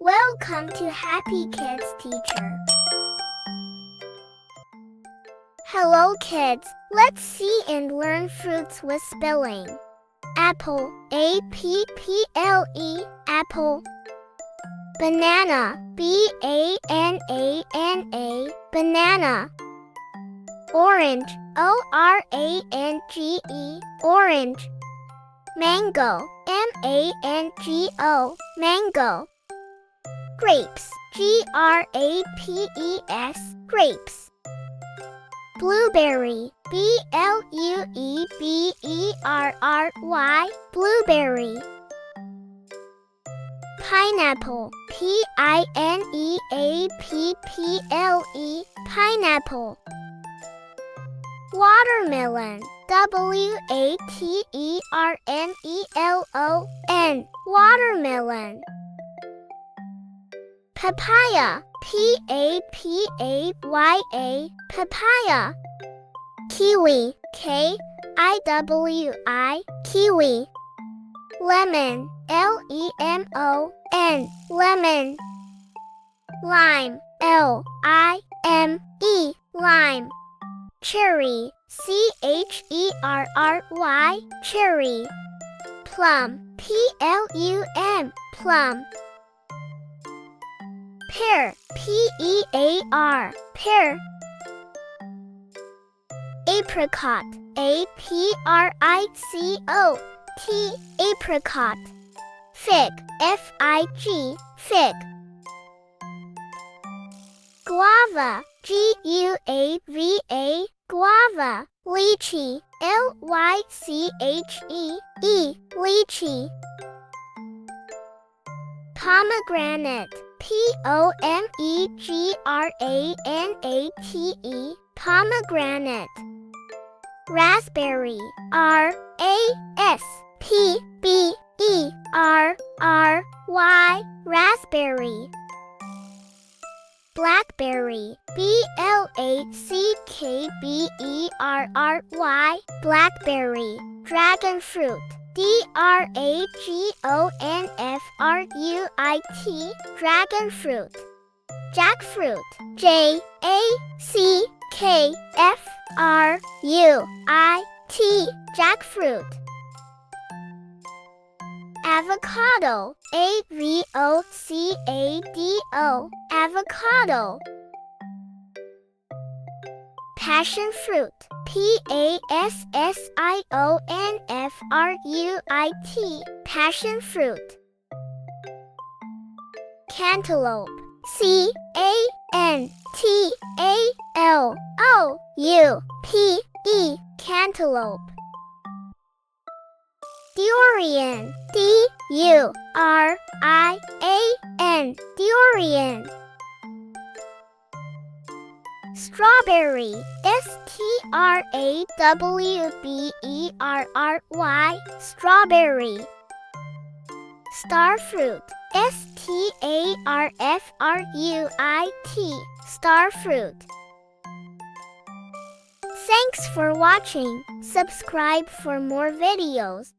Welcome to Happy Kids Teacher. Hello kids, let's see and learn fruits with spelling. Apple, A-P-P-L-E, apple. Banana, B-A-N-A-N-A, banana. Orange, O-R-A-N-G-E, orange. Mango, M-A-N-G-O, mango. Grapes, G-R-A-P-E-S, grapes. Blueberry, B-L-U-E-B-E-R-R-Y, blueberry. Pineapple, P-I-N-E-A-P-P-L-E, pineapple. Watermelon, W-A-T-E-R-M-E-L-O-N, watermelon. Papaya, P-A-P-A-Y-A, papaya. Kiwi, K-I-W-I, kiwi. Lemon, L-E-M-O-N, lemon. Lime, L-I-M-E, lime. Cherry, C-H-E-R-R-Y, cherry. Plum, P-L-U-M, plum. Pear, P-E-A-R, pear. Apricot, A-P-R-I-C-O-T, apricot. Fig, F-I-G, fig. Guava, G-U-A-V-A, guava. Lychee, L-Y-C-H-E-E, lychee. Pomegranate, P-O-M-E-G-R-A-N-A-T-E, pomegranate. Raspberry, R-A-S-P-B-E-R-R-Y, raspberry. Blackberry, B-L-A-C-K-B-E-R-R-Y, blackberry. Dragon fruit, D-R-A-G-O-N-F-R-U-I-T, dragon fruit. Jackfruit, J-A-C-K-F-R-U-I-T, jackfruit. Avocado, A-V-O-C-A-D-O, avocado. Passion fruit, P-A-S-S-I-O-N-F-R-U-I-T, passion fruit. Cantaloupe, C-A-N-T-A-L-O-U-P-E, cantaloupe. Durian, D-U-R-I-A-N, durian. Strawberry, S-T-R-A-W-B-E-R-R-Y, strawberry. Starfruit, S-T-A-R-F-R-U-I-T, starfruit. Thanks for watching. Subscribe for more videos.